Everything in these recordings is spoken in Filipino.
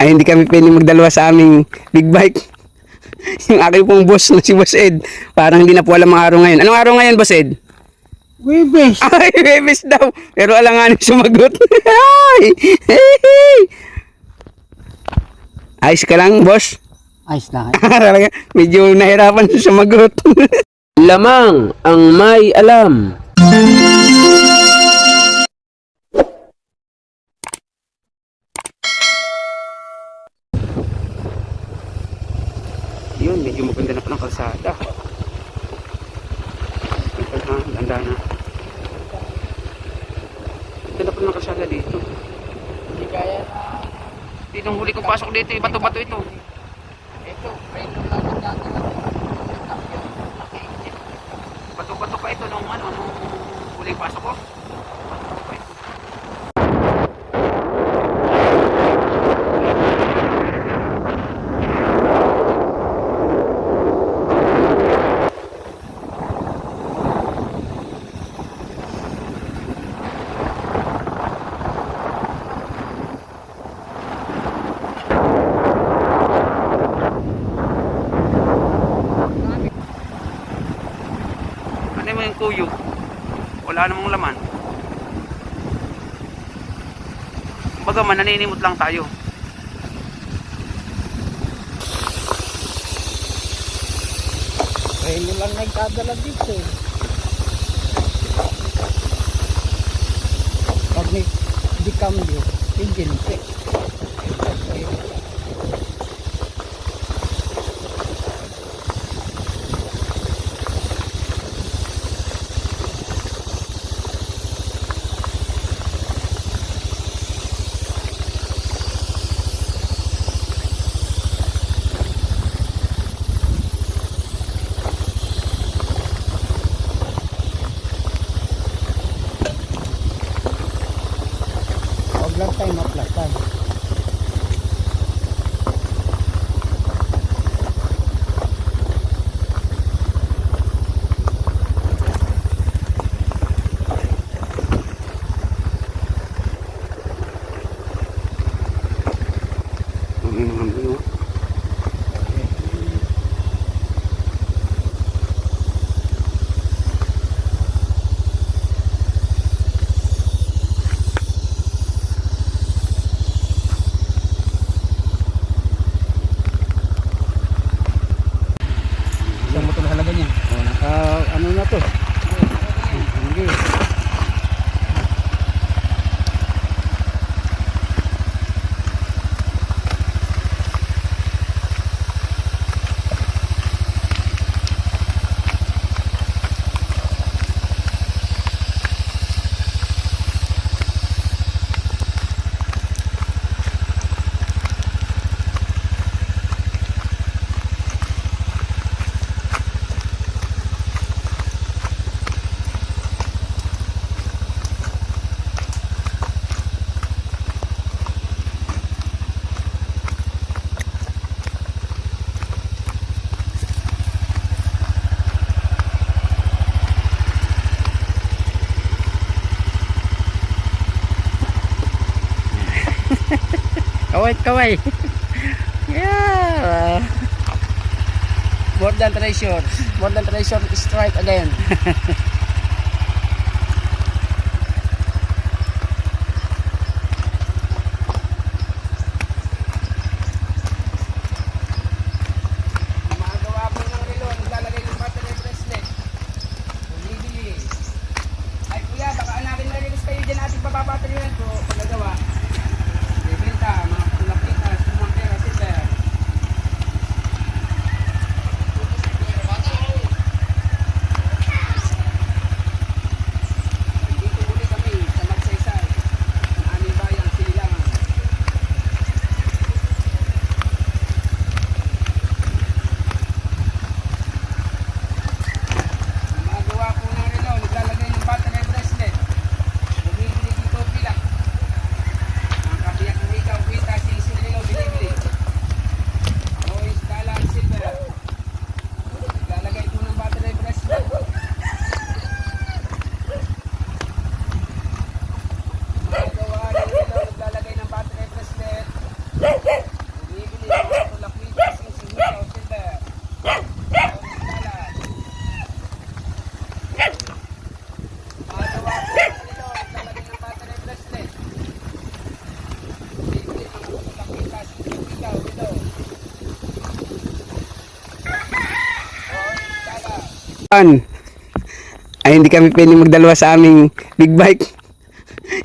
ay hindi kami pwede magdalawa sa aming big bike. Yung aking pong boss na si Boss Ed, parang hindi na po alam ang araw ngayon. Anong araw ngayon, Boss Ed? Webes. Ay, Webes daw. Pero alanganin sumagot. Ay! Hey! Ayos ka lang, boss? Ayos lang. Talaga, medyo nahirapan siya sumagot. Lamang ang may alam. Yun, medyo maganda na po ng kalsada. Ito na, ganda na. Ganda po ng kalsada dito. Hindi kaya na. Nung huli kong pasok dito, bato-bato ito. Ito, may lumagot natin. Bato-bato pa ito nung huli pasok ko. Bato-bato pa ito. Ano mo yung kuyo? Wala namang laman. Kumbaga mananinimot lang tayo. Reno lang nagdadala dito. Pag di cambio, engine check. Huwag lang tayo maplasan. Isang motor na halaga niya. Ano na to? Hindi. Kaway. Yeah. More than treasure. More than treasure strike again. Magawa po ng relo, naglalagay ng battery bracelet. Bumibili. Ay kuya, baka hanapin na rin kayo dyan ating papapaterihan ko pagkagawa. Bibenta, mga kulakita, sumangkera, sila. Bumibili ng mga tulak-litas, singitaw, silver. Magawa po ng relo, naglalagay ng battery bracelet. Bumibili ng mga tulak-litas, singitaw, relo. Ay hindi kami pwedeng magdalawa sa aming big bike.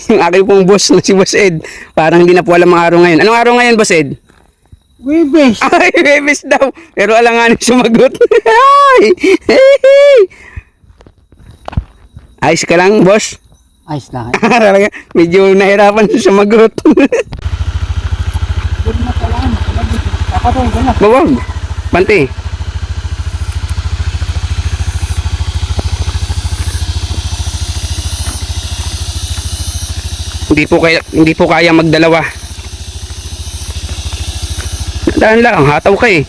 Yung aking pong boss na si Boss Ed, parang hindi na po alam ang araw ngayon. Anong araw ngayon, Boss Ed? Webes. Ay, Webes daw. Pero alanganin sumagot. Ay! Hey! Ayos ka lang, boss? Ayos lang. Talaga, medyo nahirapan siya sumagot. Good na talaan. Dapat rin, ganap. Bawag. Pante. Hindi po kaya magdalawa. Dahan lang, hataw ka eh.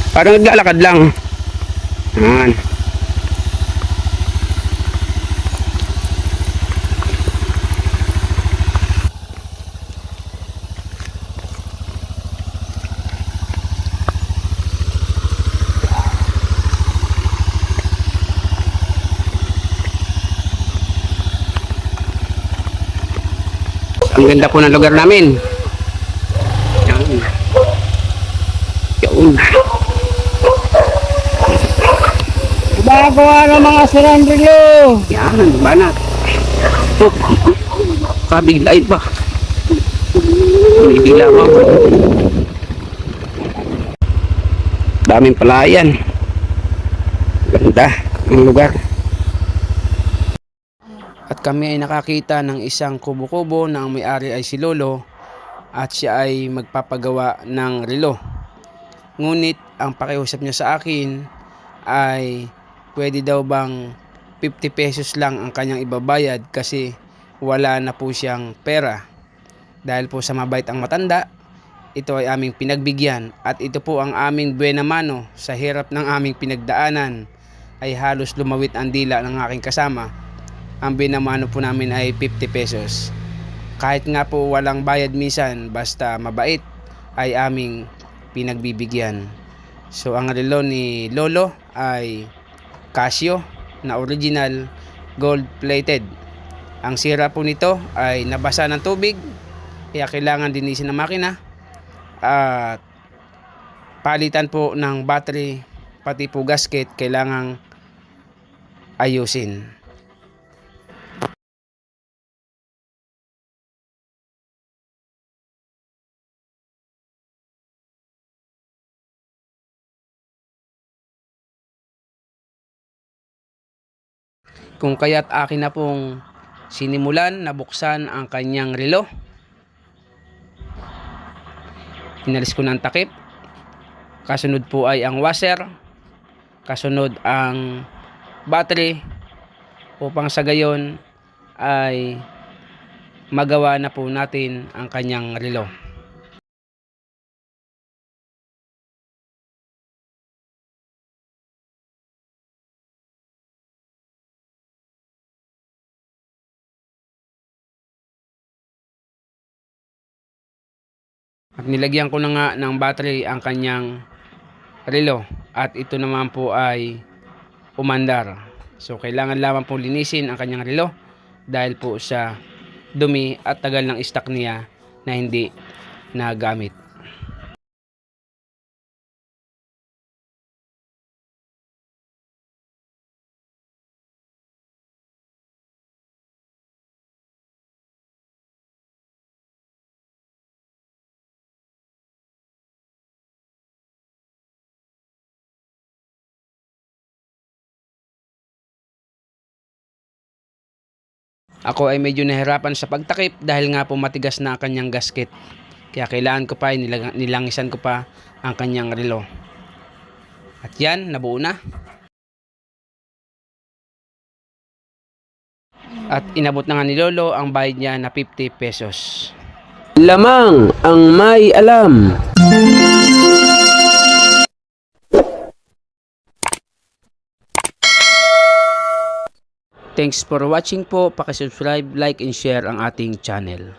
Parang naglalakad lang. Yan. Ang ganda po ng lugar namin. Yan. Yun. Gumagawa ng mga sirandrilo. Yan, banat. Oh, kabiglain pa. May dila pa. Daming palayan. Ganda ang lugar. At kami ay nakakita ng isang kubo-kubo na ang may-ari ay si Lolo at siya ay magpapagawa ng relo. Ngunit ang pakiusap niya sa akin ay pwede daw bang 50 pesos lang ang kanyang ibabayad kasi wala na po siyang pera. Dahil po sa mabait ang matanda, ito ay aming pinagbigyan at ito po ang aming buena mano sa hirap ng aming pinagdaanan ay halos lumawit ang dila ng aking kasama. Ang binamano po namin ay 50 pesos. Kahit nga po walang bayad minsan, basta mabait, ay aming pinagbibigyan. So ang relo ni Lolo ay Casio na original gold plated. Ang sira po nito ay nabasa ng tubig, kaya kailangan linisin ng makina at palitan po ng battery, pati po gasket kailangang ayusin. Kung kaya't akin na pong sinimulan na buksan ang kanyang relo. Inalis ko ng takip. Kasunod po ay ang washer. Kasunod ang battery upang sa gayon ay magawa na po natin ang kanyang relo. At nilagyan ko na nga ng battery ang kanyang relo at ito naman po ay umandar. So kailangan lamang po linisin ang kanyang relo dahil po sa dumi at tagal ng stock niya na hindi nagamit. Ako ay medyo nahirapan sa pagtakip dahil nga po matigas na ang kanyang gasket. Kaya kailangan ko pa, nilangisan ko pa ang kanyang relo. At yan, nabuo na. At inabot na nga ni Lolo ang bayad niya na 50 pesos. Lamang ang may alam. Thanks for watching po. Paki-subscribe, like, and share ang ating channel.